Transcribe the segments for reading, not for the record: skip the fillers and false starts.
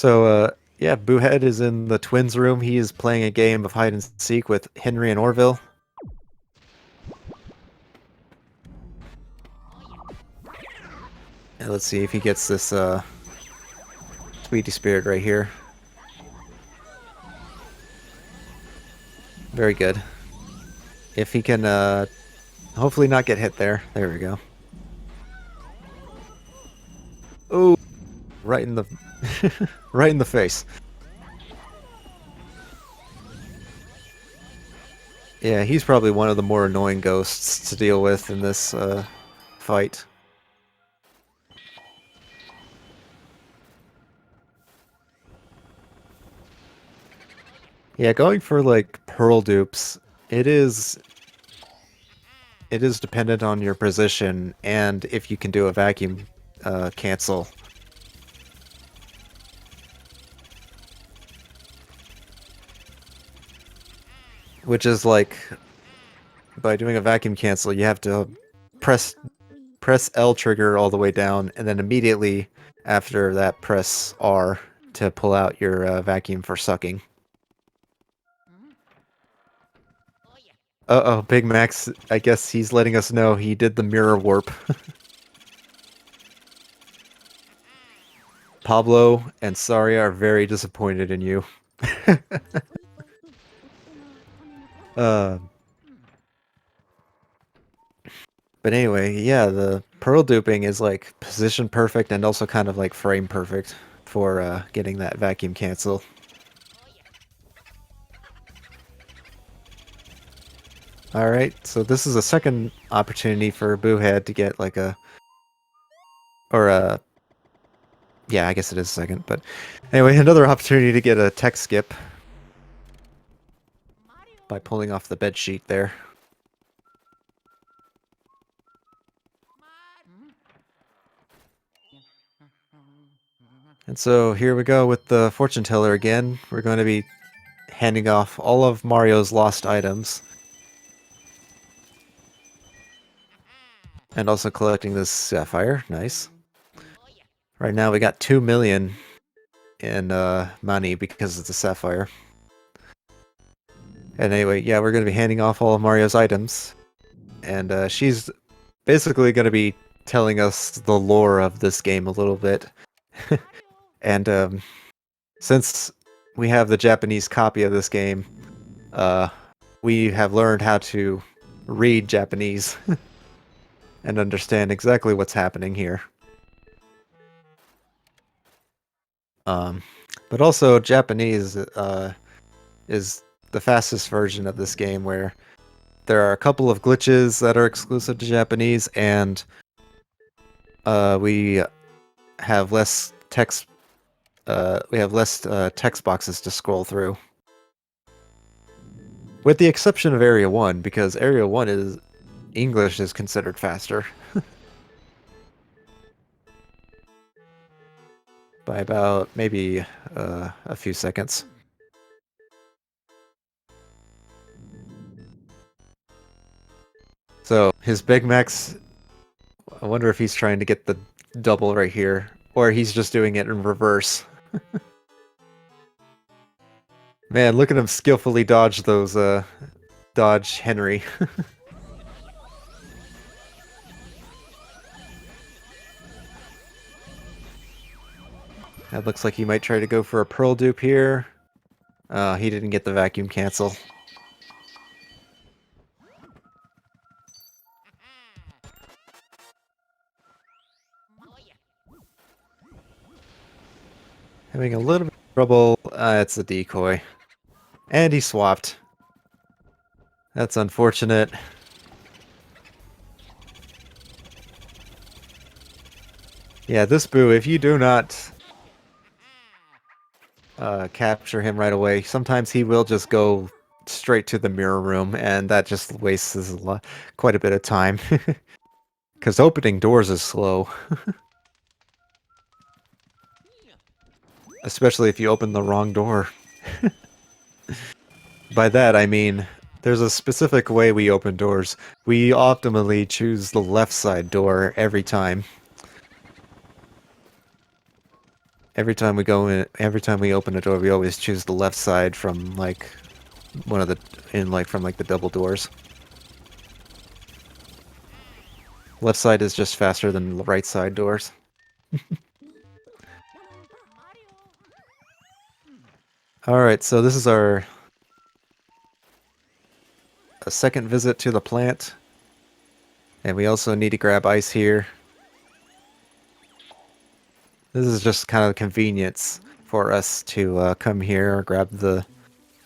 Yeah, Boohead is in the twins' room. He is playing a game of hide and seek with Henry and Orville. And let's see if he gets this Sweetie Spirit right here. Very good. If he can hopefully not get hit there. There we go. Oh, right in the right in the face. Yeah, he's probably one of the more annoying ghosts to deal with in this fight. Yeah, going for like pearl dupes, it is dependent on your position and if you can do a vacuum cancel. Which is like, by doing a vacuum cancel, you have to press L trigger all the way down, and then immediately after that press R to pull out your vacuum for sucking. Uh-oh, Big Max, I guess he's letting us know he did the mirror warp. Pablo and Saria are very disappointed in you. But anyway, yeah, the pearl duping is like position perfect and also kind of like frame perfect for getting that vacuum cancel. Alright, so this is a second opportunity for Boohead to get like a... Or a... Yeah, I guess it is second, but... Anyway, another opportunity to get a tech skip. By pulling off the bed sheet there. And so here we go with the fortune teller again. We're going to be handing off all of Mario's lost items. And also collecting this sapphire. Nice. Right now we got 2 million in money because of the sapphire. And anyway, yeah, we're going to be handing off all of Mario's items. And she's basically going to be telling us the lore of this game a little bit. And since we have the Japanese copy of this game, we have learned how to read Japanese and understand exactly what's happening here. But also Japanese is the fastest version of this game, where there are a couple of glitches that are exclusive to Japanese, and we have less text. We have less text boxes to scroll through. With the exception of Area 1, because Area 1 is... English is considered faster. By about, maybe, a few seconds. So, his Big Max... I wonder if he's trying to get the double right here, or he's just doing it in reverse. Man, look at him skillfully dodge those, dodge Henry. That looks like he might try to go for a pearl dupe here. He didn't get the vacuum cancel. Having a little bit of trouble. It's a decoy. And he swapped. That's unfortunate. Yeah, this Boo, if you do not capture him right away, sometimes he will just go straight to the mirror room, and that just wastes quite a bit of time. Because opening doors is slow. Especially if you open the wrong door. By that, I mean, there's a specific way we open doors. We optimally choose the left side door every time. Every time we go in, every time we open a door, we always choose the left side from like one of the from like the double doors. Left side is just faster than the right side doors. Alright, so this is our a second visit to the plant. And we also need to grab ice here. This is just kind of convenience for us to come here, grab the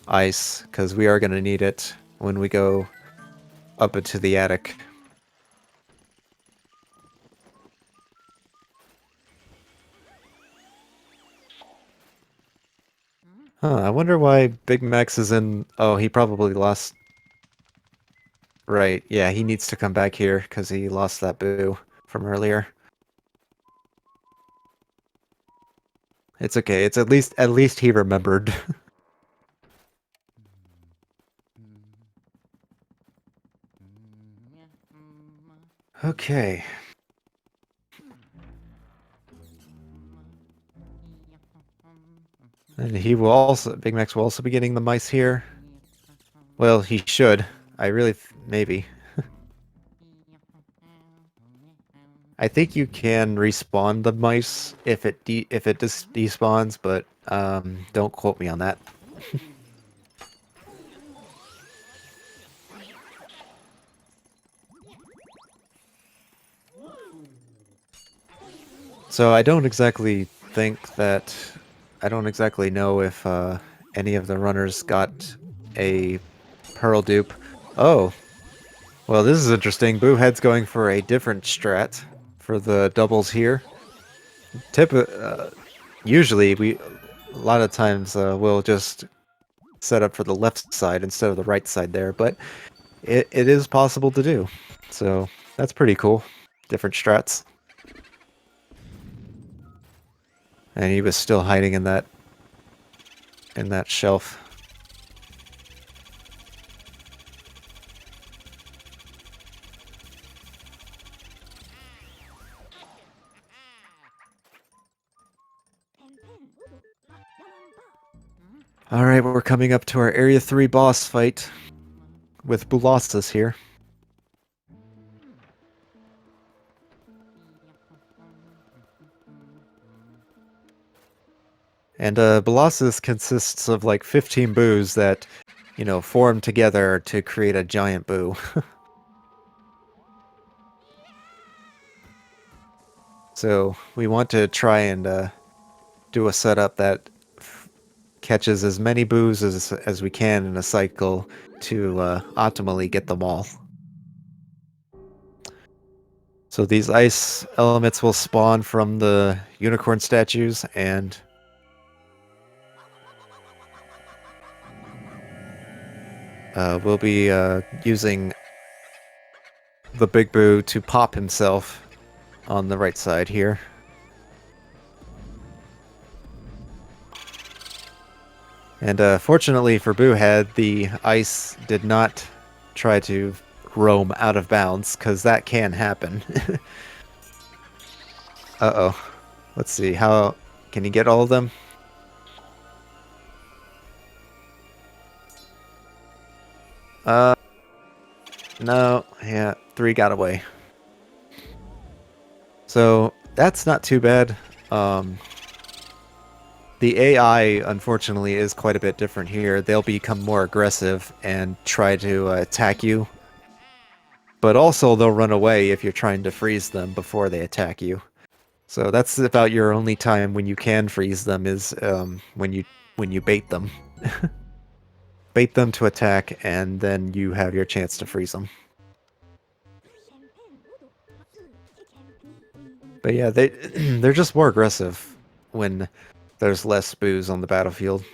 ice, because we are going to need it when we go up into the attic. Huh, I wonder why Big Max is in... Oh, he probably lost... Right, yeah, he needs to come back here, because he lost that boo from earlier. It's okay, it's at least he remembered. Okay. And he will also... Big Max will also be getting the mice here. Well, he should. I really... maybe. I think you can respawn the mice if it despawns, but don't quote me on that. So I don't exactly know if any of the runners got a pearl dupe. Oh, well, this is interesting. Boohead's going for a different strat for the doubles here. Usually, a lot of times we'll just set up for the left side instead of the right side there, but it is possible to do. So that's pretty cool. Different strats. And he was still hiding in that shelf. Alright, we're coming up to our Area 3 boss fight with Boohead86 here. And Boohead86 consists of like 15 boos that, you know, form together to create a giant boo. So we want to try and do a setup that catches as many boos as we can in a cycle to optimally get them all. So these ice elements will spawn from the unicorn statues, and we'll be using the Big Boo to pop himself on the right side here. And fortunately for Boohead, the ice did not try to roam out of bounds, because that can happen. Uh-oh. Let's see, how... Can you get all of them? No, yeah, 3 got away. So, that's not too bad. The AI, unfortunately, is quite a bit different here. They'll become more aggressive and try to attack you. But also, they'll run away if you're trying to freeze them before they attack you. So that's about your only time when you can freeze them is when you bait them. Bait them to attack, and then you have your chance to freeze them. But yeah, they're just more aggressive when there's less boos on the battlefield.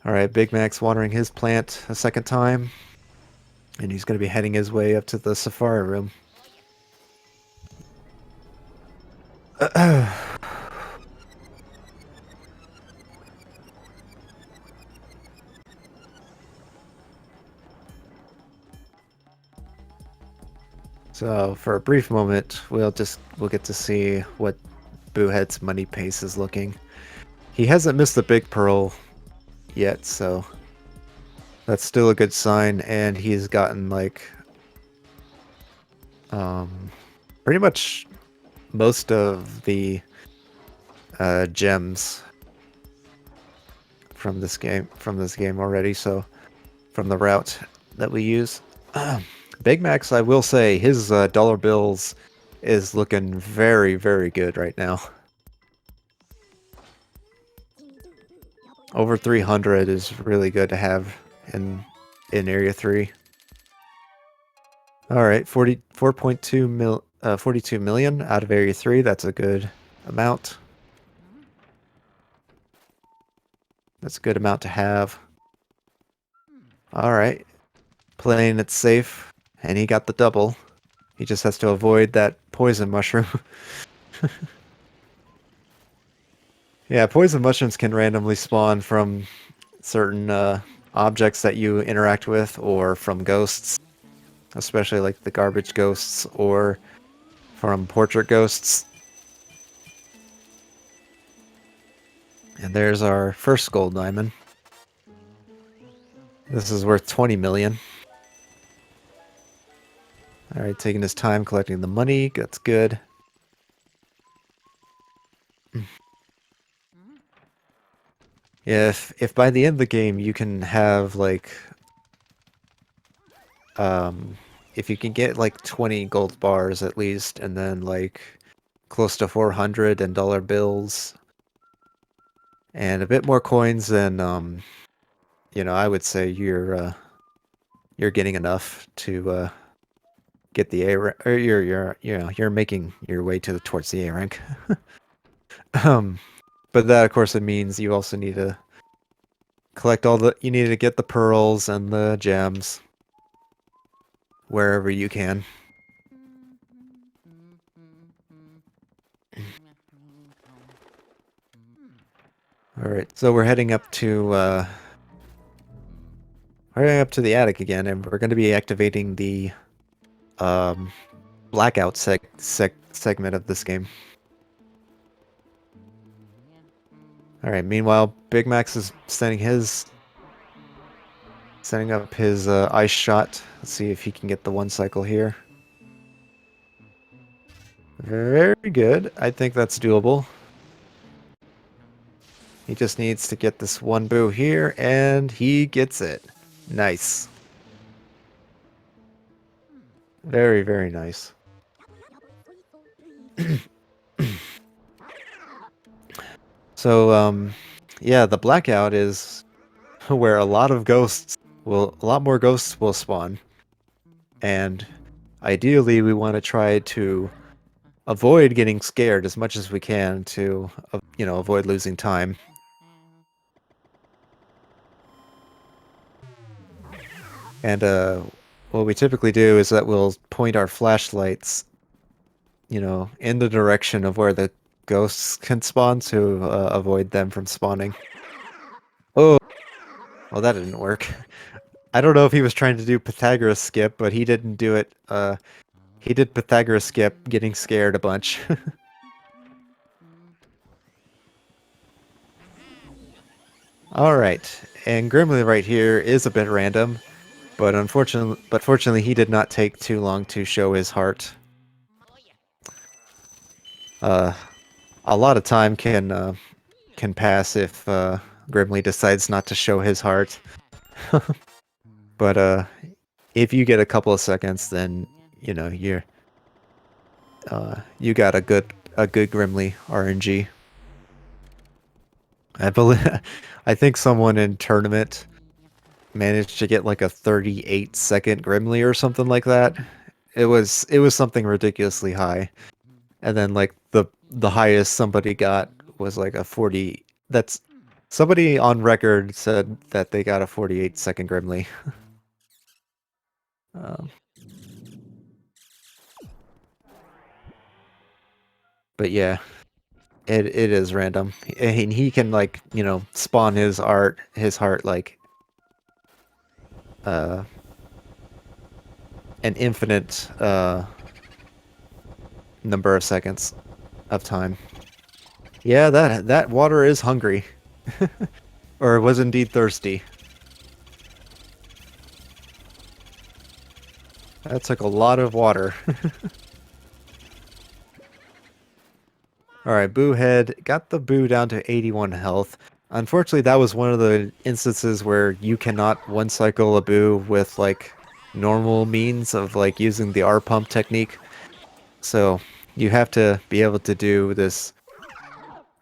Alright, Big Mac's watering his plant a second time. And he's going to be heading his way up to the safari room. So for a brief moment, we'll get to see what Boohead's money pace is looking. He hasn't missed the big pearl yet, so that's still a good sign. And he's gotten like pretty much most of the gems from this game already. So from the route that we use, Big Max, I will say, his dollar bills is looking very, very good right now. Over 300 is really good to have in Area 3. All right, 42 million out of Area 3. That's a good amount. That's a good amount to have. All right, playing it safe, and he got the double. He just has to avoid that poison mushroom. Yeah, poison mushrooms can randomly spawn from certain objects that you interact with, or from ghosts, especially like the garbage ghosts, or from portrait ghosts. And there's our first gold diamond. This is worth 20 million. Alright, taking his time collecting the money. That's good. If by the end of the game you can have like if you can get like 20 gold bars at least, and then like close to 400 in dollar bills and a bit more coins, then you know, I would say you're getting enough to get the A rank, or you're making your way towards the A rank. But that, of course, it means you also need to collect you need to get the pearls and the gems wherever you can. Alright, so we're heading up to the attic again, and we're going to be activating the blackout segment of this game. Alright, meanwhile, Big Max is setting up his ice shot. Let's see if he can get the one cycle here. Very good. I think that's doable. He just needs to get this one boo here, and he gets it. Nice. Very, very nice. So, yeah, the blackout is where a lot more ghosts will spawn. And ideally, we want to try to avoid getting scared as much as we can to, you know, avoid losing time. And what we typically do is that we'll point our flashlights, you know, in the direction of where the ghosts can spawn to avoid them from spawning. Oh, well, that didn't work. I don't know if he was trying to do Pythagoras skip, but he didn't do it. He did Pythagoras skip, getting scared a bunch. Alright, and Grimly right here is a bit random, but fortunately he did not take too long to show his heart. A lot of time can pass if Grimly decides not to show his heart. But if you get a couple of seconds, then you know you got a good Grimly RNG. I think someone in tournament managed to get like a 38-second Grimly or something like that. It was something ridiculously high. And then like the highest somebody got was like a 40. That's somebody on record said that they got a 48-second Grimly. But yeah, it is random, and he can, like, you know, spawn his heart like an infinite number of seconds of time. Yeah, that water is hungry. Or was indeed thirsty. That took a lot of water. Alright, Boohead got the Boo down to 81 health. Unfortunately, that was one of the instances where you cannot one-cycle a Boo with, like, normal means of, like, using the R-pump technique. So, you have to be able to do this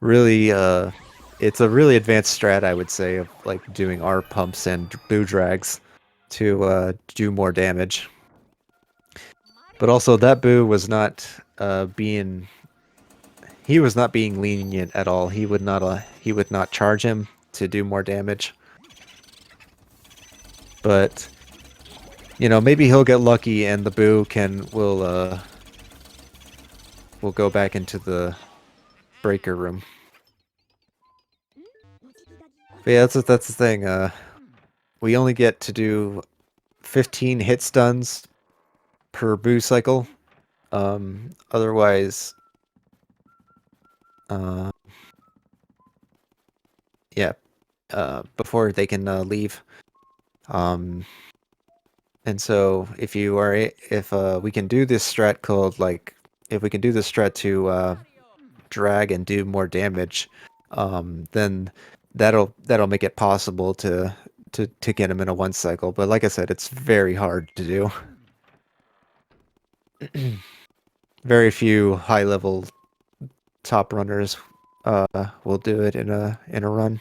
really, it's a really advanced strat, I would say, of, like, doing R-pumps and Boo drags to, do more damage. But also, that Boo was not, being... He was not being lenient at all. He would not charge him to do more damage. But you know, maybe he'll get lucky and the Boo will go back into the breaker room. But yeah, that's the thing. We only get to do 15 hit stuns per Boo cycle. Otherwise, yeah, before they can leave. And so if you are if we can do this strat called like if we can do this strat to drag and do more damage, then that'll make it possible to get him in a one cycle. But like I said, it's very hard to do. Very few high level top runners will do it in a run.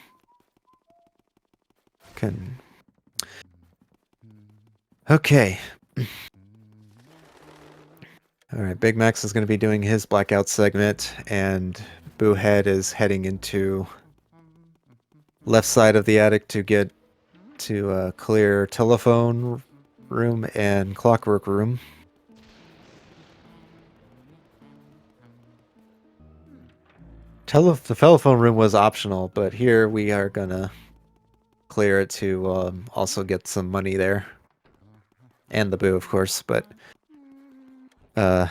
Okay. Alright, Big Max is going to be doing his blackout segment, and Boohead is heading into left side of the attic to get to clear telephone room and clockwork room. The telephone room was optional, but here we are gonna clear it to also get some money there. And the Boo, of course, but a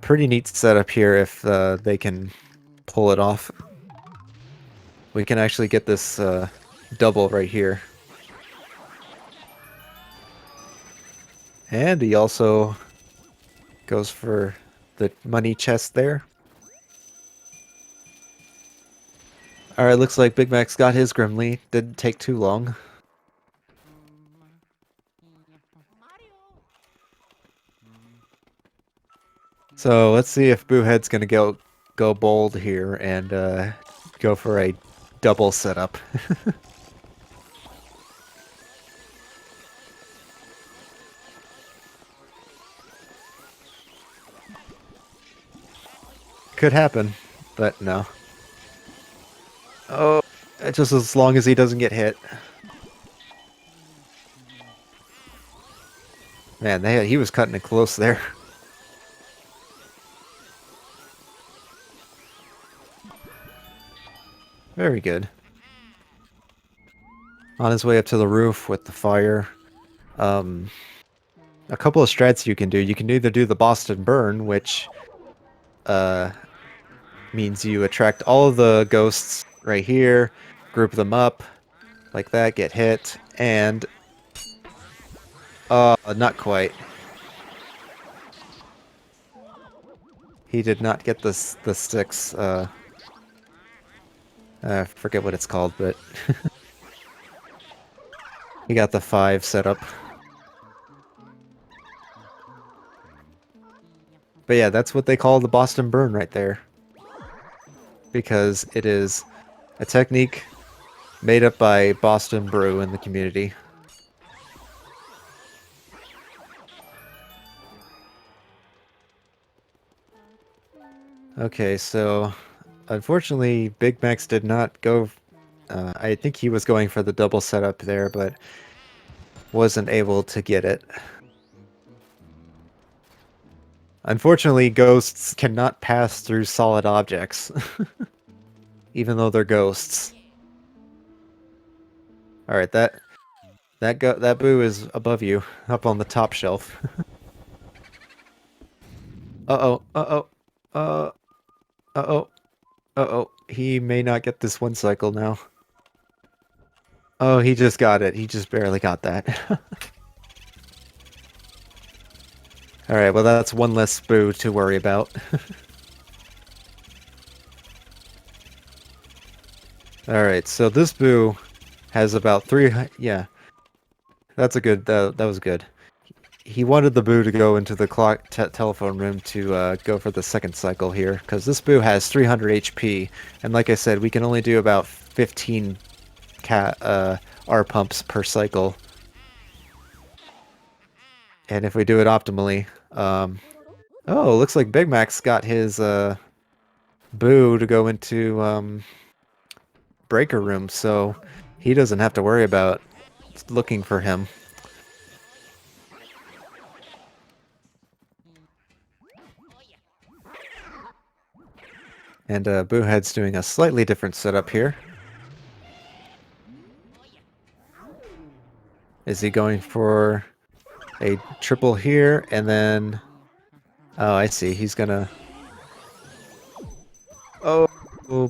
pretty neat setup here if they can pull it off. We can actually get this double right here. And he also goes for the money chest there. Alright, looks like Big Mac's got his Grimly. Didn't take too long. So let's see if Boohead's gonna go bold here and go for a double setup. Could happen, but no. Oh, just as long as he doesn't get hit. Man, he was cutting it close there. Very good. On his way up to the roof with the fire. A couple of strats you can do. You can either do the Boston Burn, which means you attract all of the ghosts right here, group them up like that, get hit, and not quite. He did not get the 6. I forget what it's called, but he got the 5 set up. But yeah, that's what they call the Boston Burn right there. Because it is a technique made up by Boston Brew in the community. Okay, so unfortunately Big Max did not go... I think he was going for the double setup there, but wasn't able to get it. Unfortunately, ghosts cannot pass through solid objects, even though they're ghosts. All right, that Boo is above you, up on the top shelf. Uh-oh. Uh-oh, he may not get this one cycle now. Oh, he just got it. He just barely got that. Alright, well that's one less Boo to worry about. Alright, so this Boo has about yeah, that's a good, that was good. He wanted the Boo to go into the telephone room to go for the second cycle here, because this Boo has 300 HP, and like I said, we can only do about 15 R pumps per cycle. And if we do it optimally, oh, looks like Big Mac's got his Boo to go into breaker room, so he doesn't have to worry about looking for him. And Boohead's doing a slightly different setup here. Is he going for a triple here, and then... Oh, I see. He's gonna... Oh,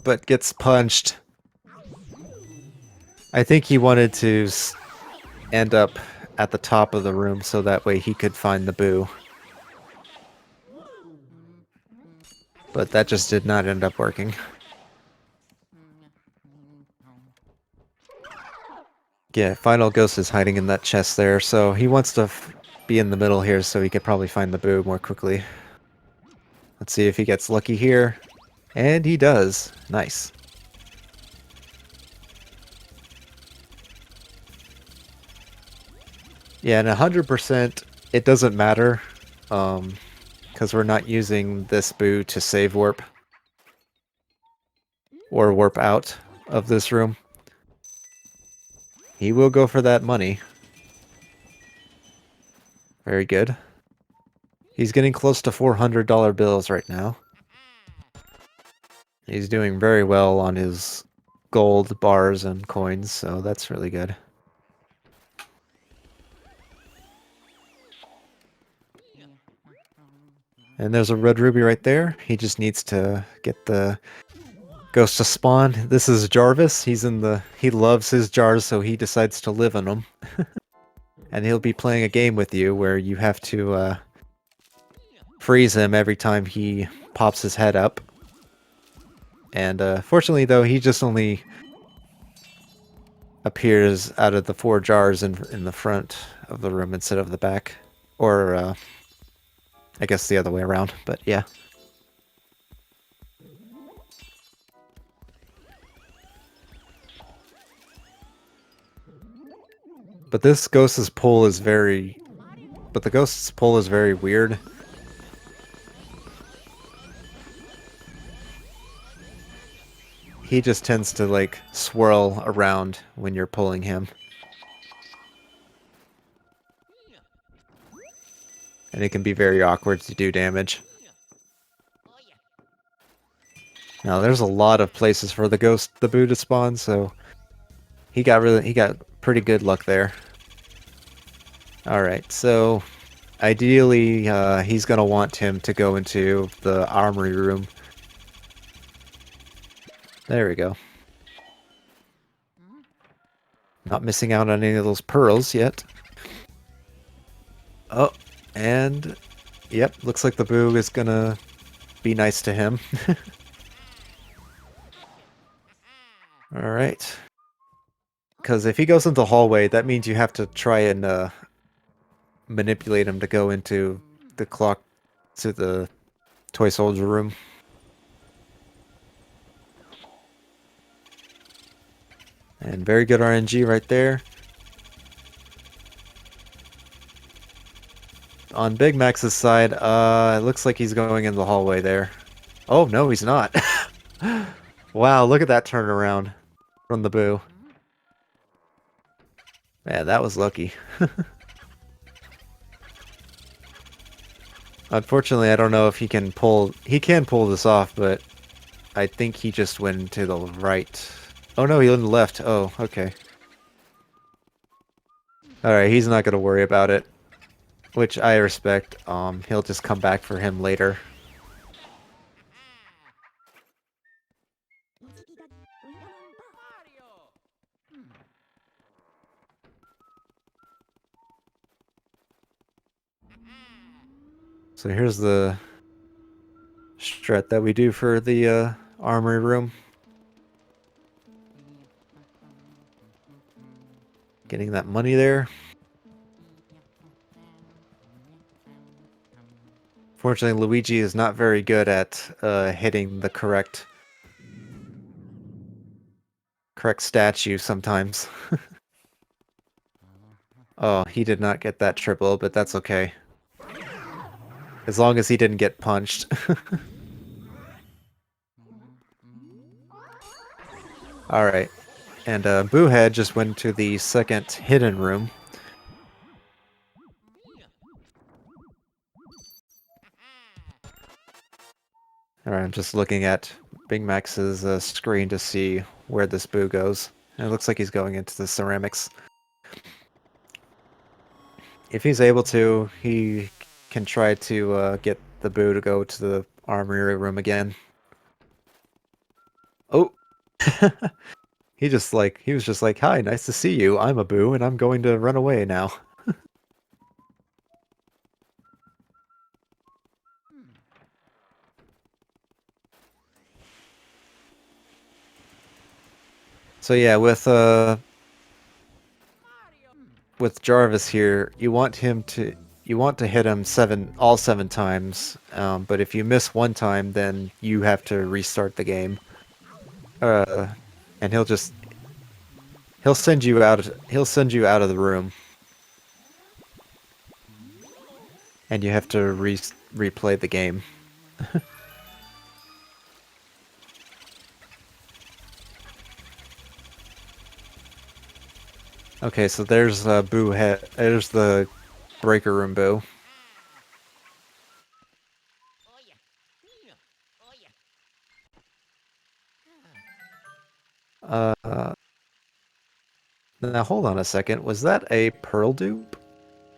but gets punched. I think he wanted to end up at the top of the room so that way he could find the Boo. But that just did not end up working. Yeah, Final Ghost is hiding in that chest there, so he wants to be in the middle here so he could probably find the Boo more quickly. Let's see if he gets lucky here. And he does. Nice. Yeah, and 100% it doesn't matter, because we're not using this Boo to save warp or warp out of this room. He will go for that money. Very good. He's getting close to $400 bills right now. He's doing very well on his gold bars and coins, so that's really good. And there's a red ruby right there. He just needs to get the ghost to spawn. This is Jarvis. He loves his jars, so he decides to live in them. And he'll be playing a game with you where you have to freeze him every time he pops his head up. And fortunately, though, he just only appears out of the 4 jars in the front of the room instead of the back. Or, I guess the other way around, but yeah. But this ghost's pull is very... But the ghost's pull is very weird. He just tends to, like, swirl around when you're pulling him. And it can be very awkward to do damage. Now, there's a lot of places for the Boo to spawn, so... He got pretty good luck there. Alright, so... Ideally, he's gonna want him to go into the armory room. There we go. Not missing out on any of those pearls yet. Oh, and... Yep, looks like the Boo is gonna be nice to him. Alright. Because if he goes into the hallway, that means you have to try and manipulate him to go into the toy soldier room. And very good RNG right there. On Big Max's side, it looks like he's going in the hallway there. Oh, no, he's not. Wow, look at that turnaround from the Boo. Man, that was lucky. Unfortunately, I don't know if he can pull... He can pull this off, but I think he just went to the right. Oh no, he went left. Oh, okay. Alright, he's not gonna worry about it. Which I respect. He'll just come back for him later. So here's the strat that we do for the armory room. Getting that money there. Fortunately, Luigi is not very good at hitting the correct statue sometimes. Oh, he did not get that triple, but that's okay. As long as he didn't get punched. Alright. And Boohead just went to the second hidden room. Alright, I'm just looking at Big Max's screen to see where this Boo goes. And it looks like he's going into the ceramics. If he's able to, he can try to get the Boo to go to the armory room again. Oh! he was just like, "Hi, nice to see you. I'm a Boo, and I'm going to run away now." So yeah, with Jarvis here, you want to hit him all seven times. But if you miss one time, then you have to restart the game. And he'll send you out of the room, and you have to replay the game. Okay, so there's there's the breaker room Boo. Now hold on a second. Was that a pearl dupe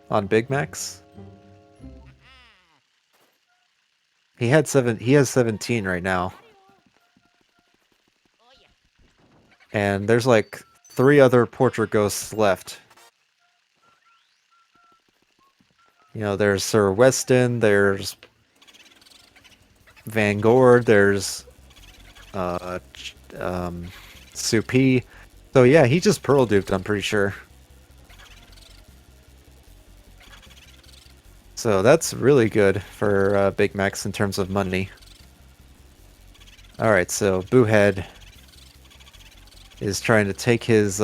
on Big Max? He has 17 right now. And there's like 3 other portrait ghosts left. You know, there's Sir Weston, there's Van Gord, there's Supi. So yeah, he just pearl duped, I'm pretty sure. So that's really good for Big Max in terms of money. Alright, so Boohead is trying to take his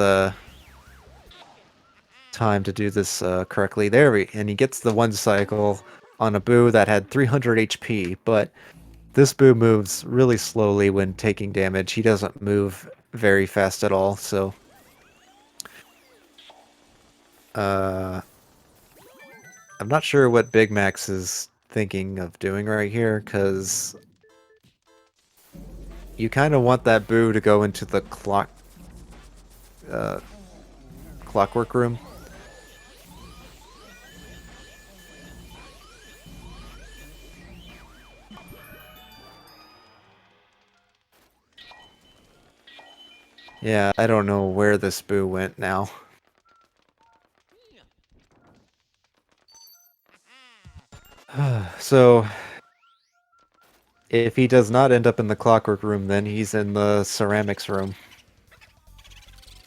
time to do this correctly. And he gets the one cycle on a Boo that had 300 HP, but this Boo moves really slowly when taking damage. He doesn't move very fast at all, so I'm not sure what Big Max is thinking of doing right here, because you kind of want that Boo to go into the clockwork room. Yeah, I don't know where this Boo went now. So, if he does not end up in the clockwork room, then he's in the ceramics room.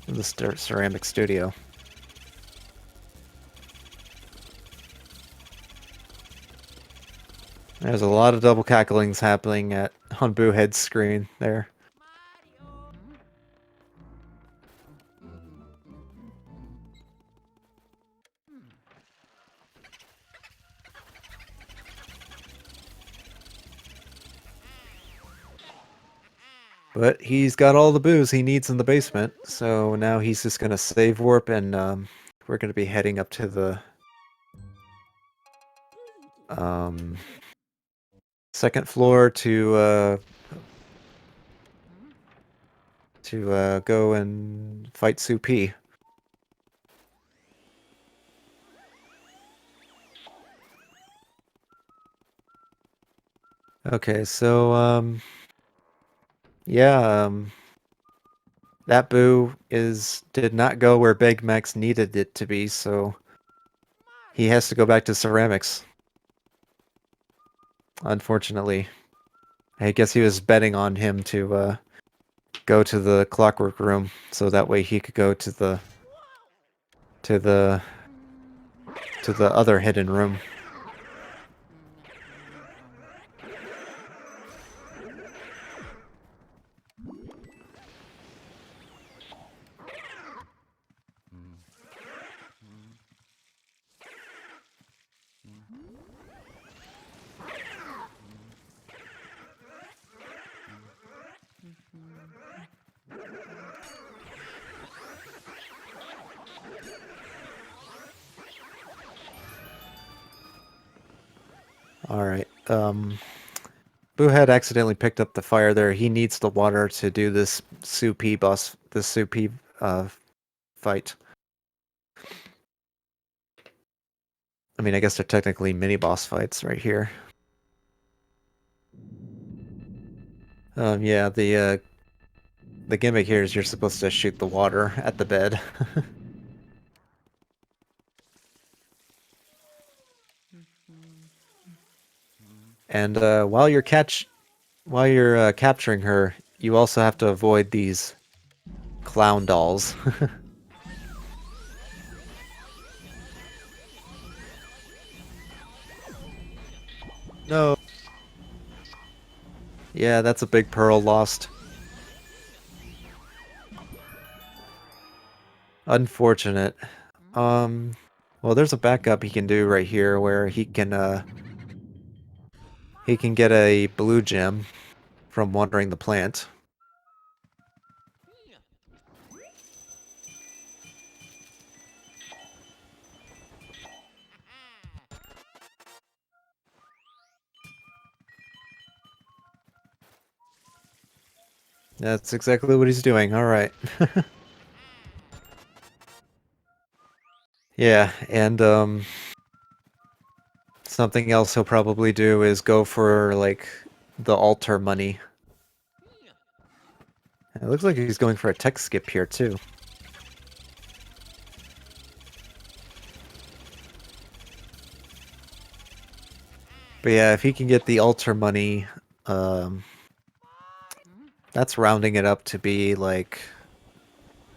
In the ceramic studio. There's a lot of double cacklings happening on Boohead's screen there. But he's got all the booze he needs in the basement, so now he's just gonna save warp, and we're gonna be heading up to the second floor to go and fight Supi. Okay, so yeah, That Boo did not go where Big Max needed it to be, so he has to go back to ceramics. Unfortunately. I guess he was betting on him to go to the clockwork room, so that way he could go to the to the to the other hidden room. Alright, Boohead accidentally picked up the fire there. He needs the water to do this Soupy fight. I mean, I guess they're technically mini-boss fights right here. Yeah, the gimmick here is you're supposed to shoot the water at the bed. And while you're capturing her, you also have to avoid these clown dolls. No. Yeah, that's a big pearl lost. Unfortunate. Well, there's a backup he can do right here where he can get a blue gem from watering the plant. That's exactly what he's doing. All right. Yeah, and something else he'll probably do is go for like the altar money. It looks like he's going for a tech skip here too. But yeah, if he can get the altar money, that's rounding it up to be like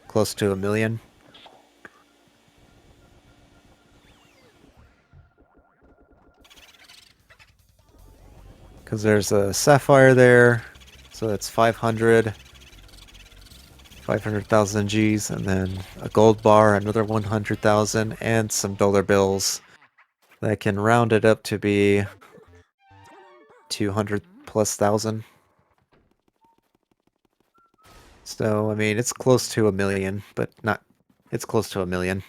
close to 1 million. Because there's a sapphire there, so that's 500,000 Gs, and then a gold bar, another 100,000, and some dollar bills that can round it up to be 200 plus thousand. So, I mean, it's close to 1 million, but not, it's close to 1 million.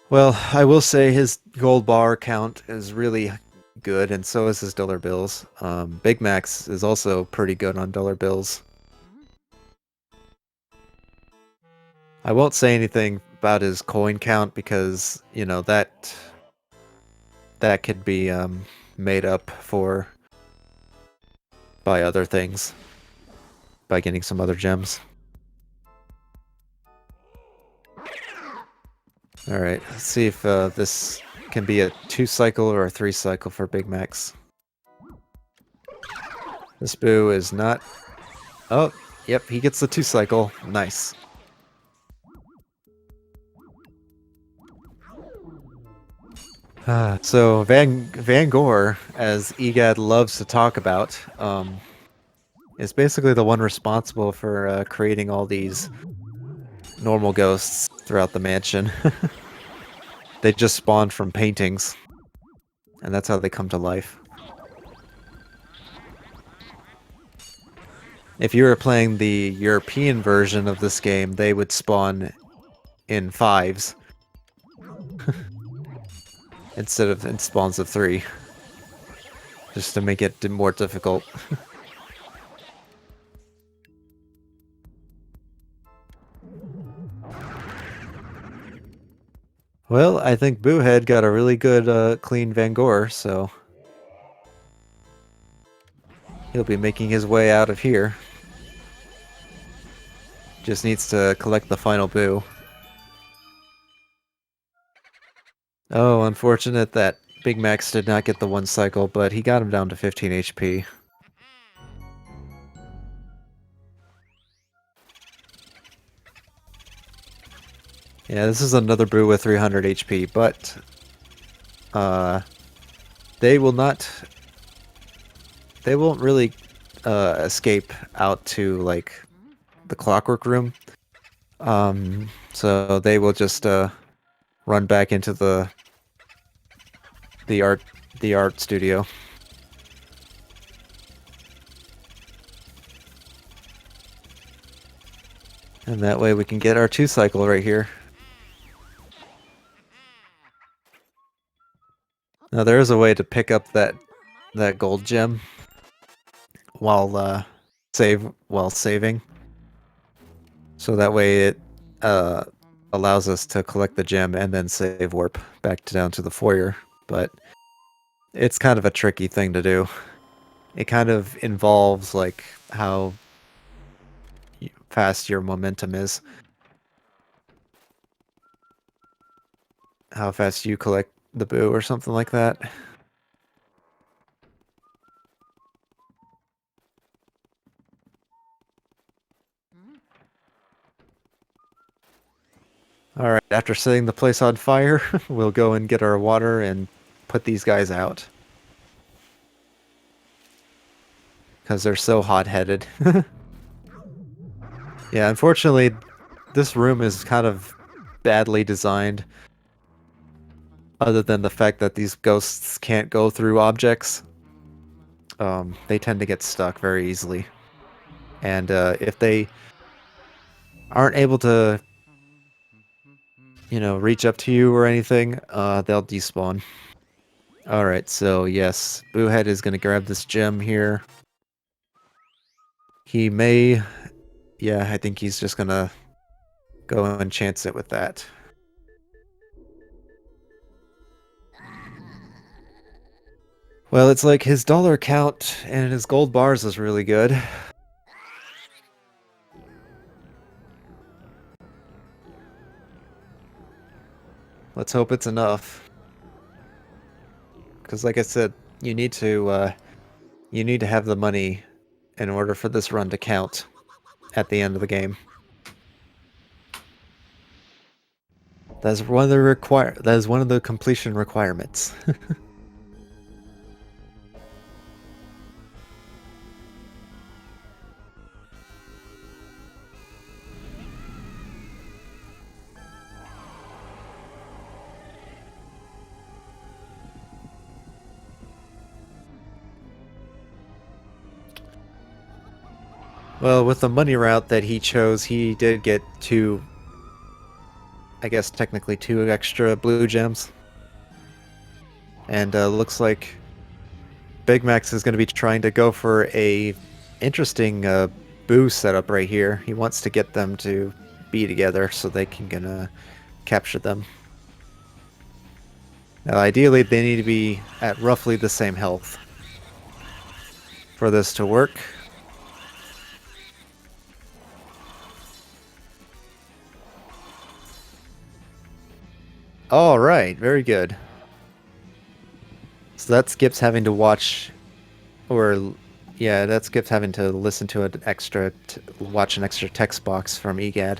Well, I will say his gold bar count is really good, and so is his dollar bills. Big Max is also pretty good on dollar bills. I won't say anything about his coin count because, you know, that could be made up for by other things, by getting some other gems. Alright, let's see if this can be a 2-cycle or a 3-cycle for Big Max. This Boo is not... Oh, yep, he gets the 2-cycle. Nice. So Van Gore, as Egad loves to talk about, is basically the one responsible for creating all these normal ghosts throughout the mansion. They just spawn from paintings, and that's how they come to life. If you were playing the European version of this game, they would spawn in 5s instead of in spawns of 3, just to make it more difficult. Well, I think Boohead got a really good clean Van Gore, so he'll be making his way out of here. Just needs to collect the final Boo. Oh, unfortunate that Big Max did not get the one cycle, but he got him down to 15 HP. Yeah, this is another Boo with 300 HP, but they will not. They won't really escape out to like the Clockwork Room. So they will just run back into the art the art studio. And that way we can get our 2 cycle right here. Now there is a way to pick up that gold gem while saving. So that way it allows us to collect the gem and then save warp back down to the foyer. But it's kind of a tricky thing to do. It kind of involves like how fast your momentum is. How fast you collect the Boo or something like that. Alright, after setting the place on fire, we'll go and get our water and put these guys out. Because they're so hot-headed. Yeah, unfortunately, this room is kind of badly designed. Other than the fact that these ghosts can't go through objects. They tend to get stuck very easily. And if they aren't able to, reach up to you or anything, they'll despawn. Alright, so yes, Boohead is going to grab this gem here. He may... Yeah, I think he's just going to go and chance it with that. Well, it's like his dollar count and his gold bars is really good. Let's hope it's enough. Because like I said, you need to have the money in order for this run to count at the end of the game. That is one of the completion requirements. Well, with the money route that he chose, he did get I guess technically 2 extra blue gems. And looks like Big Max is going to be trying to go for a interesting Boo setup right here. He wants to get them to be together so they can capture them. Now, ideally, they need to be at roughly the same health for this to work. All right, very good. So that skips having to watch, that skips having to listen to watch an extra text box from EGAD.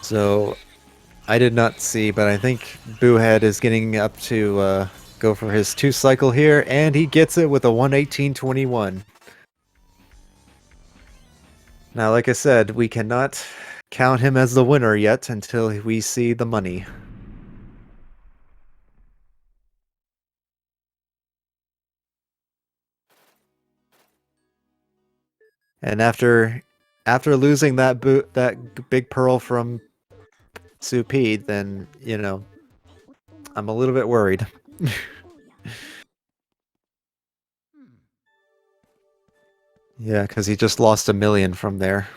So, I did not see, but I think Boohead is getting up to go for his 2 cycle here, and he gets it with a 118.21. Now, like I said, we cannot count him as the winner yet until we see the money. And after losing that big pearl from Supede, then, I'm a little bit worried. Yeah, because he just lost 1 million from there.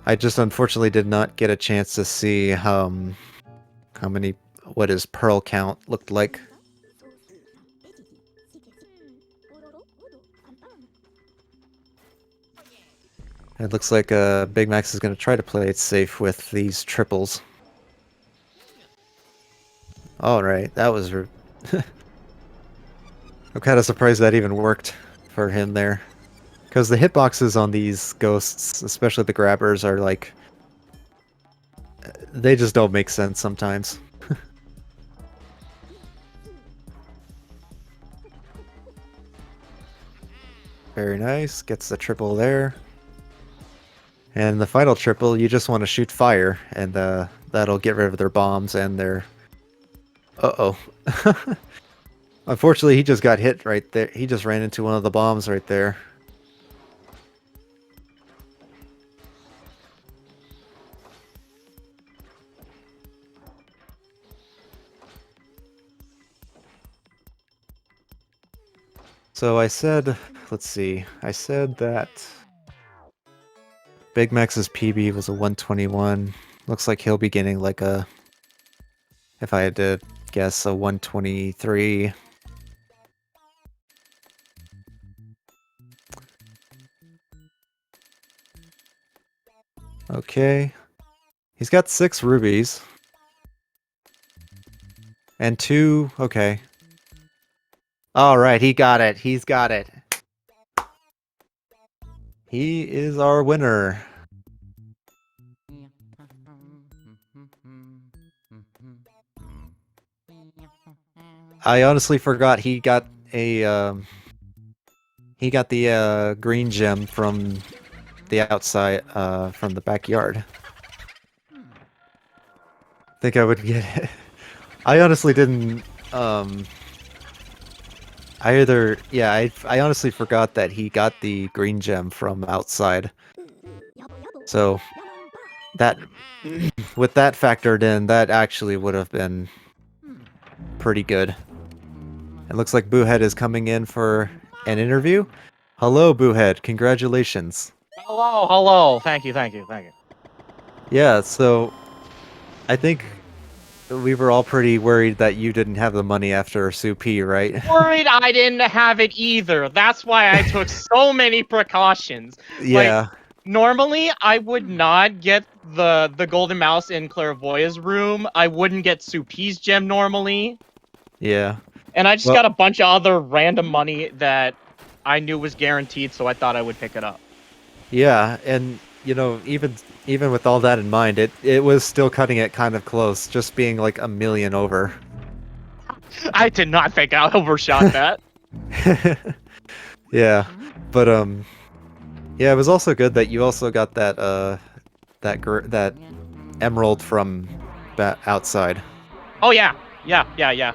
I just unfortunately did not get a chance to see how many, what his pearl count looked like. It looks like Big Max is going to try to play it safe with these triples. Alright, that was... I'm kind of surprised that even worked for him there. Because the hitboxes on these ghosts, especially the grabbers, are like... They just don't make sense sometimes. Very nice, gets the triple there. And the final triple, you just want to shoot fire, and that'll get rid of their bombs and their... Uh-oh. Unfortunately, he just got hit right there. He just ran into one of the bombs right there. So I said, let's see, I said that Big Max's PB was a 121. Looks like he'll be getting like a, if I had to guess, a 123. Okay. He's got 6 rubies. And 2, okay. Alright, he got it. He's got it. He is our winner. I honestly forgot he got a he got the green gem from the outside from the backyard. Think I would get it. I honestly didn't I honestly forgot that he got the green gem from outside. So that with that factored in, that actually would have been pretty good. It looks like Boohead is coming in for an interview. Hello, Boohead. Congratulations. Hello, hello. Thank you, thank you, thank you. Yeah, so I think we were all pretty worried that you didn't have the money after Sue P, right? Worried I didn't have it either. That's why I took so many precautions. Yeah. Like, normally, I would not get the golden mouse in Clairvoyant's room. I wouldn't get Sue P's gem normally. Yeah. And I just got a bunch of other random money that I knew was guaranteed, so I thought I would pick it up. Yeah, and you know, even with all that in mind, it was still cutting it kind of close, just being like 1 million over. I did not think I overshot that. Yeah, but yeah, it was also good that you also got that that emerald from that outside. Oh yeah, yeah.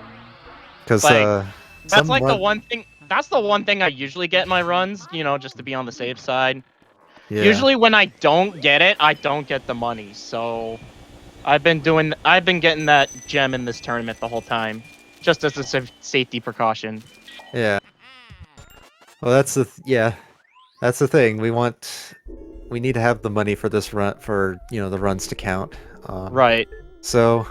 Because like, that's like the one thing. That's the one thing I usually get in my runs, you know, just to be on the safe side. Yeah. Usually when I don't get it, I don't get the money. So I've been getting that gem in this tournament the whole time, just as a safety precaution. Yeah. Well, that's the thing. We need to have the money for this run, for the runs to count. Right. So,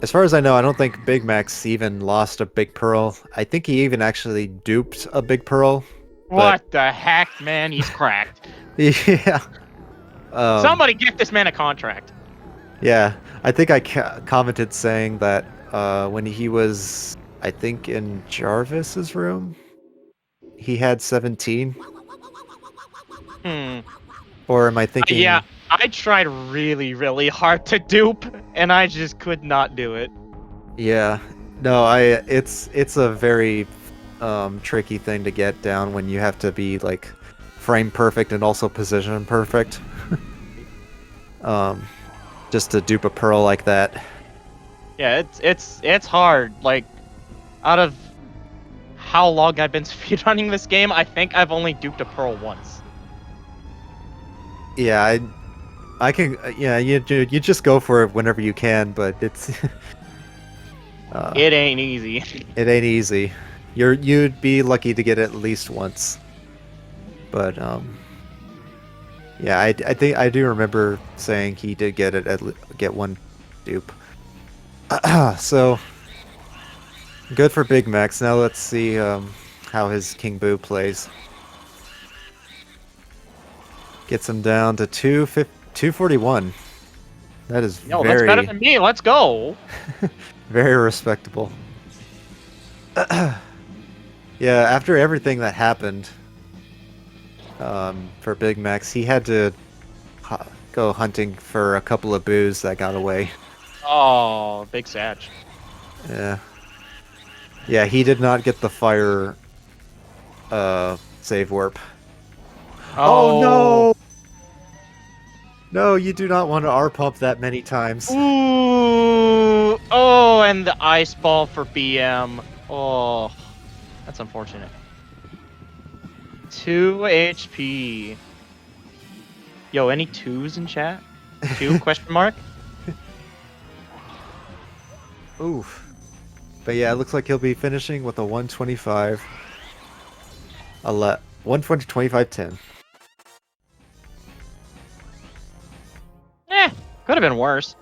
as far as I know, I don't think Big Max even lost a big pearl. I think he even actually duped a big pearl. What the heck, man? He's cracked. Yeah. Somebody get this man a contract. Yeah, I think I commented saying that when he was, I think, in Jarvis's room, he had 17. Or am I thinking? Yeah, I tried really, really hard to dupe, and I just could not do it. Yeah, no, it's a very tricky thing to get down when you have to be like frame perfect and also position perfect. Just to dupe a pearl like that. Yeah, it's hard. Like, out of how long I've been speedrunning this game, I think I've only duped a pearl once. Yeah, I can. Yeah, you just go for it whenever you can, but it's. It ain't easy. It ain't easy. You'd be lucky to get it at least once. But yeah, I think I do remember saying he did get one dupe. So good for Big Max. Now let's see how his King Boo plays. Gets him down to 241. That is Yo, that's better than me. Let's go. very respectable. Yeah, after everything that happened for Big Max, he had to go hunting for a couple of boos that got away. Oh, big Sag. Yeah. Yeah, he did not get the fire save warp. Oh no! No, you do not want to R-pump that many times. Ooh! Oh, and the ice ball for BM. Oh, that's unfortunate. 2 HP. Yo, any 2s in chat? 2 question mark? Oof. But yeah, it looks like he'll be finishing with a 125. 120-25-10. Could have been worse.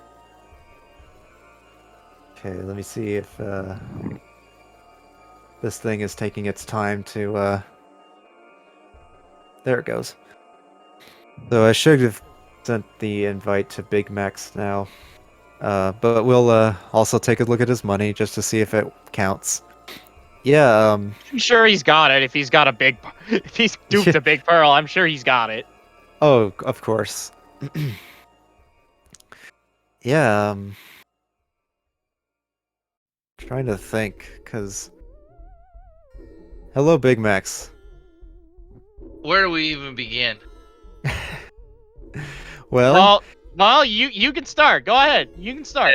Okay, let me see if this thing is taking its time to there it goes. So I should have sent the invite to Big Max now. But we'll also take a look at his money just to see if it counts. Yeah, I'm sure he's got it. If he's got a big, if he's duped a big pearl, I'm sure he's got it. Oh, of course. Yeah, trying to think, cause hello, Big Max. Where do we even begin? Well, you can start. Go ahead. You can start.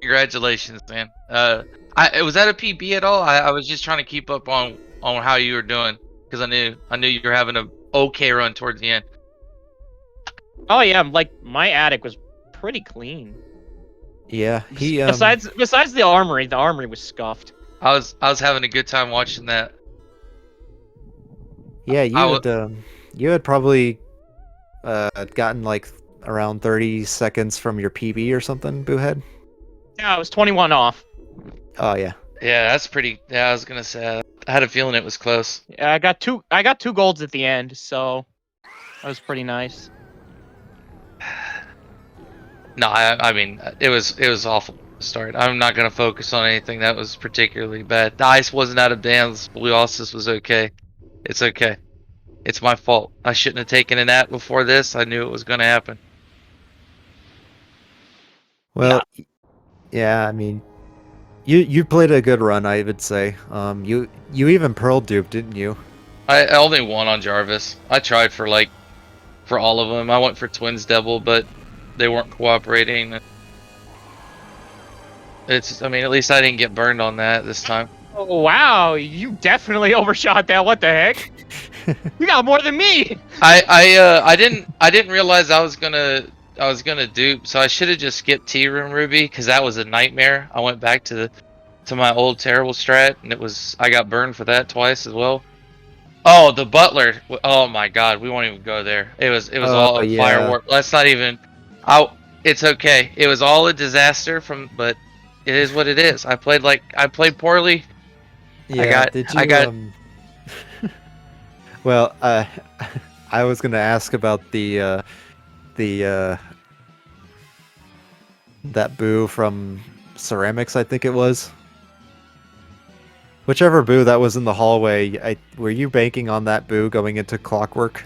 Congratulations, man. Was that a PB at all? I was just trying to keep up on how you were doing because I knew you were having a okay run towards the end. Oh yeah, like my attic was pretty clean. yeah, he besides the armory was scuffed. I was having a good time watching that. Yeah, you had probably gotten like around 30 seconds from your PB or something, Boohead. Yeah, I was 21 off. Oh yeah. Yeah, that's pretty. Yeah, I was gonna say I had a feeling it was close. Yeah, I got two golds at the end, so that was pretty nice. No, I mean it was awful to start. I'm not gonna focus on anything that was particularly bad. The ice wasn't out of bounds. Blue Ossus was okay. It's okay. It's my fault. I shouldn't have taken an at before this. I knew it was gonna happen. Well, yeah, I mean, you played a good run, I would say. You even pearl duped, didn't you? I only won on Jarvis. I tried for all of them. I went for Twins Devil, but they weren't cooperating. I mean, at least I didn't get burned on that this time. Oh wow, you definitely overshot that. What the heck? You got more than me. I didn't realize I was gonna dupe, so I should have just skipped T Room Ruby because that was a nightmare. I went back to my old terrible strat, and I got burned for that twice as well. Oh, the Butler. Oh my God, we won't even go there. It was all a fire warp. Let's not even. It's okay. It was all a disaster but it is what it is. I played poorly. Yeah. I got. Well, I was gonna ask about the that boo from Ceramics, I think it was. Whichever boo that was in the hallway, were you banking on that boo going into Clockwork?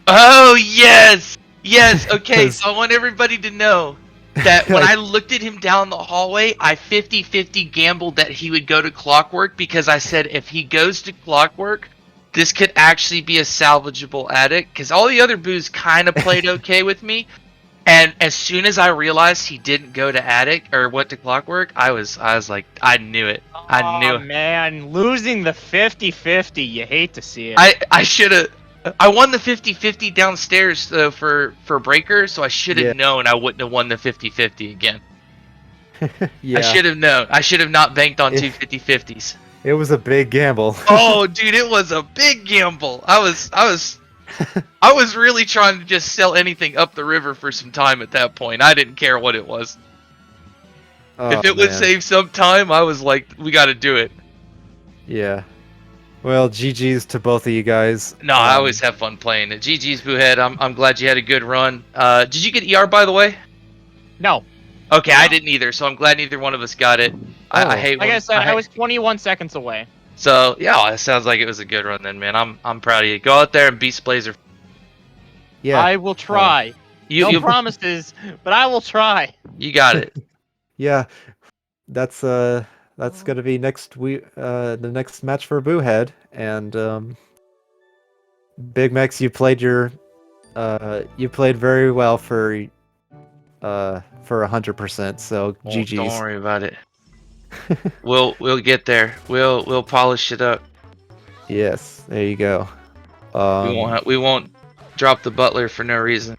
Oh yes, yes. Okay, so I want everybody to know that when I looked at him down the hallway, I 50-50 gambled that he would go to Clockwork because I said if he goes to Clockwork, this could actually be a salvageable attic because all the other boos kind of played okay with me. And as soon as I realized he didn't go to attic or went to Clockwork, I was like, I knew it. I knew it. Man, losing the 50-50, you hate to see it. I should have. I won the 50-50 downstairs though for Breaker, so I should have known I wouldn't have won the 50-50 again. Yeah. I should have known. I should have not banked on two 50-50s. It was a big gamble. Oh, dude, it was a big gamble. I was really trying to just sell anything up the river for some time at that point. I didn't care what it was. Oh, If it would man. save some time, I was like, we got to do it. Yeah. Well, GG's to both of you guys. No, I always have fun playing it. GG's, Boohead. I'm glad you had a good run. Did you get ER, by the way? No. Okay, I didn't either, so I'm glad neither one of us got it. I hate Like I said, I was 21 seconds away. So, yeah, it sounds like it was a good run then, man. I'm proud of you. Go out there and beat Blazer. Yeah. I will try. No promises, but I will try. You got it. Yeah. That's gonna be next week. The next match for Boohead, and Big Max, you played very well for 100%. So Oh, GG's. don't worry about it. We'll get there. We'll polish it up. Yes, there you go. We won't drop the butler for no reason.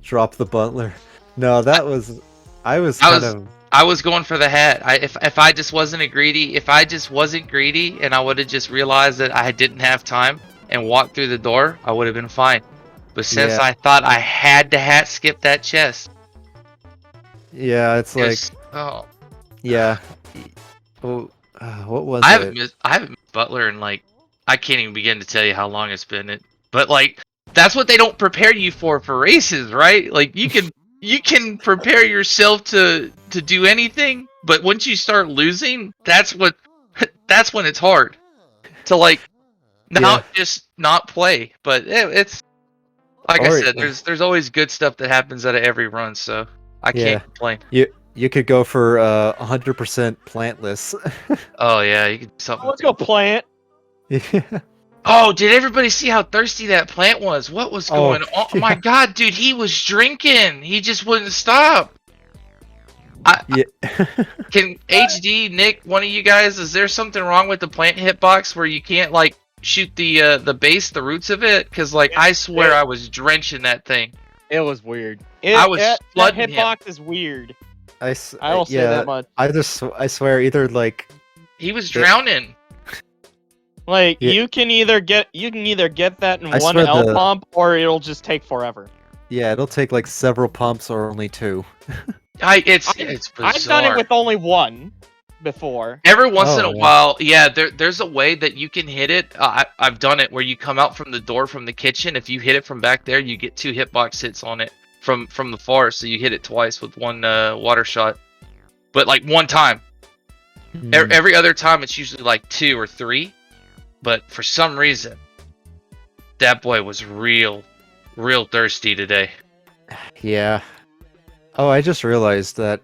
Drop the butler. No, I was going for the hat. If I just wasn't greedy, and I would have just realized that I didn't have time and walked through the door, I would have been fine. But since I thought I had to hat skip that chest. Yeah, it's like oh. Yeah. Oh, what was it? I haven't missed Butler in like, I can't even begin to tell you how long it's been. But like, that's what they don't prepare you for races, right? Like you can prepare yourself to do anything, but once you start losing, that's when it's hard to like not play. But it's like I said, there's always good stuff that happens out of every run, so I can't complain. You could go for 100% plantless. Oh yeah, you could do something. Let's go plant. Yeah. Oh, did everybody see how thirsty that plant was? What was going on? Oh my god, dude, he was drinking. He just wouldn't stop. Can HD, Nick, one of you guys, is there something wrong with the plant hitbox where you can't like shoot the base, the roots of it? Because like I swear I was drenching that thing. It was weird. That hitbox is weird. I will say that much. I swear, either like he was drowning. Like you can either get that in one L pump, or it'll just take forever. Yeah, it'll take like several pumps or only 2. It's bizarre. I've done it with only 1 before. Every once in a while, there's a way that you can hit it. I've done it where you come out from the door from the kitchen. If you hit it from back there, you get 2 hitbox hits on it from the far. So you hit it twice with 1 water shot, but like 1 time. Every other time, it's usually like 2 or 3. But for some reason, that boy was real thirsty today. Yeah. Oh, I just realized that.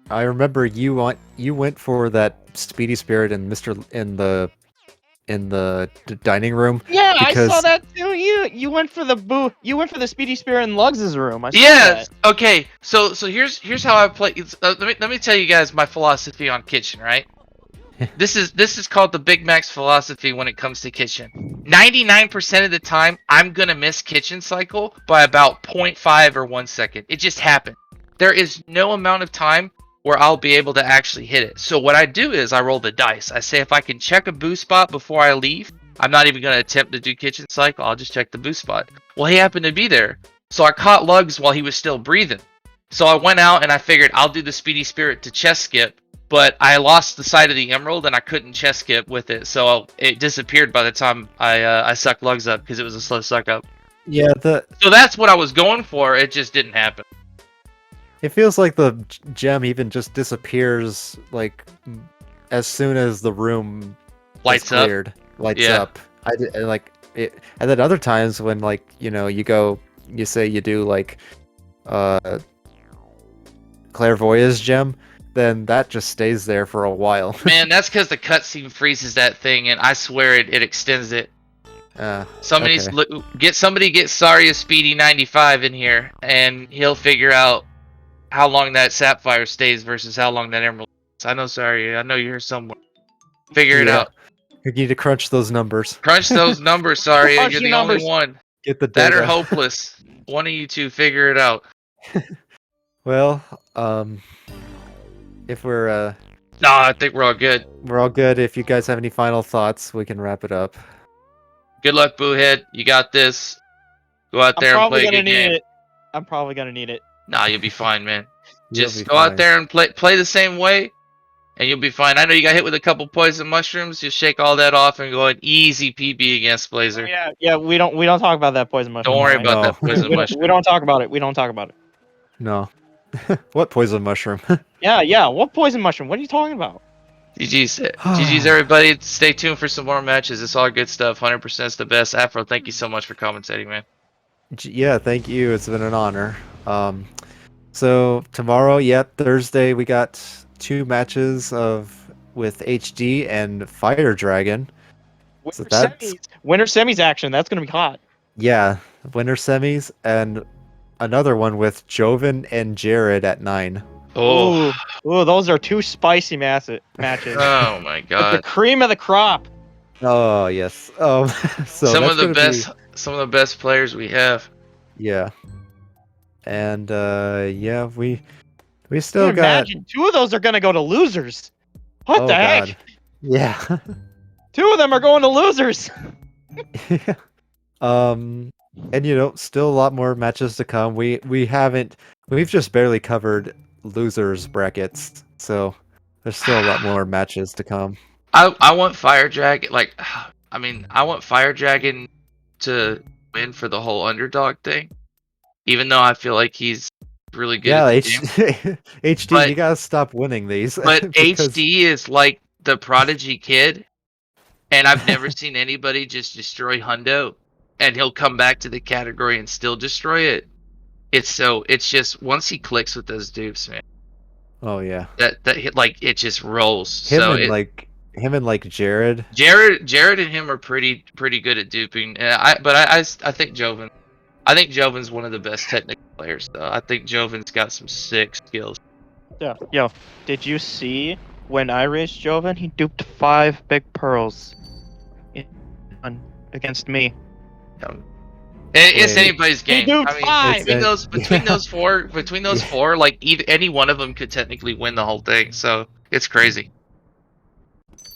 I remember you went for that Speedy Spirit in the dining room. Yeah, I saw that too. You went for the Speedy Spirit in Lugs' room. I saw that. Okay. So here's how I play. Let me tell you guys my philosophy on kitchen, right? This is called the Big Max philosophy when it comes to kitchen. 99% of the time, I'm gonna miss kitchen cycle by about 0.5 or 1 second. It just happened. There is no amount of time where I'll be able to actually hit it. So what I do is I roll the dice. I say if I can check a boost spot before I leave, I'm not even gonna attempt to do kitchen cycle. I'll just check the boost spot. Well, he happened to be there, so I caught Lugs while he was still breathing. So I went out and I figured I'll do the Speedy Spirit to chest skip. But I lost the sight of the emerald and I couldn't chest skip with it, so it disappeared by the time I sucked Lugs up because it was a slow suck up. Yeah, so that's what I was going for. It just didn't happen. It feels like the gem even just disappears like as soon as the room lights cleared. Lights up. And then other times when like you say you do like clairvoyance gem. Then that just stays there for a while. Man, that's because the cutscene freezes that thing, and I swear it extends it. Somebody get Saria Speedy 95 in here, and he'll figure out how long that sapphire stays versus how long that emerald. I know, Saria. I know you're here somewhere. Figure it out. You need to crunch those numbers. Crunch those numbers, Saria. You're the only one. Get the data. That or hopeless. One of you two, figure it out. Well, if we're No, I think we're all good. We're all good. If you guys have any final thoughts, we can wrap it up. Good luck, Boohead. You got this. Go out I'm there and probably play a gonna good need game. it. I'm probably gonna need it. Nah, you'll be fine, man. You'll Just be go out fine. there and play the same way, and you'll be fine. I know you got hit with a couple poison mushrooms. Just shake all that off and go an easy PB against Blazer. Yeah. We don't talk about that poison mushroom. Don't worry alright? about No. that poison mushroom. We don't talk about it. We don't talk about it. No. What poison mushroom? Yeah. What poison mushroom? What are you talking about? GG's everybody. Stay tuned for some more matches. It's all good stuff. 100% is the best. Afro, thank you so much for commentating, man. Yeah, thank you. It's been an honor. So tomorrow, Thursday, we got 2 matches with HD and Fire Dragon. Winter semis action. That's gonna be hot. Yeah, winter semis and another one with Joven and Jared at 9. Oh, Ooh, those are 2 spicy matches. oh my With the God. cream of the crop. Oh yes. So Some that's of the gonna best, some of the best players we have. Yeah. And we still Dude, got. imagine 2 of those are gonna go to losers. What Oh the heck? God. Yeah. 2 of them are going to losers. And still a lot more matches to come. We've just barely covered losers brackets, so there's still a lot more matches to come. I want Fire Dragon, I want Fire Dragon to win for the whole underdog thing, even though I feel like he's really good Yeah, at the game. HD, But- you gotta stop winning these. But because- HD is like the prodigy kid, and I've never seen anybody just destroy Hundo, and he'll come back to the category and still destroy it. It's just once he clicks with those dupes, man. Oh yeah. It just rolls. Him So and Jared. Jared and him are pretty good at duping. I think Joven. I think Joven's one of the best technical players, though. I think Joven's got some sick skills. Yeah. Yo, did you see when I raced Joven? He duped 5 big pearls against me. It's Wait. anybody's game. He duped 5. Between those four, any one of them could technically win the whole thing. So it's crazy.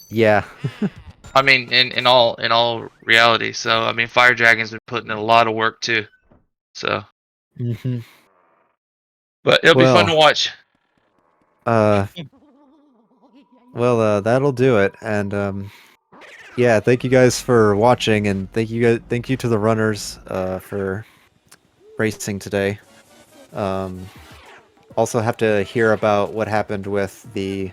Yeah. I mean, in all reality. So I mean, Fire Dragon's been putting in a lot of work too. So, Mm-hmm. but it'll be fun to watch. That'll do it. And thank you guys for watching, and thank you to the runners for racing today. Also have to hear about what happened with the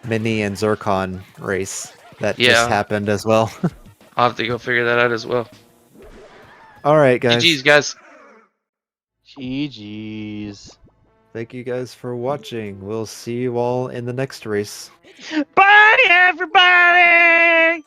Mini and Zircon race that just happened as well. I'll have to go figure that out as well. All right, guys. GG's, guys. GG's. Thank you guys for watching. We'll see you all in the next race. Bye, everybody!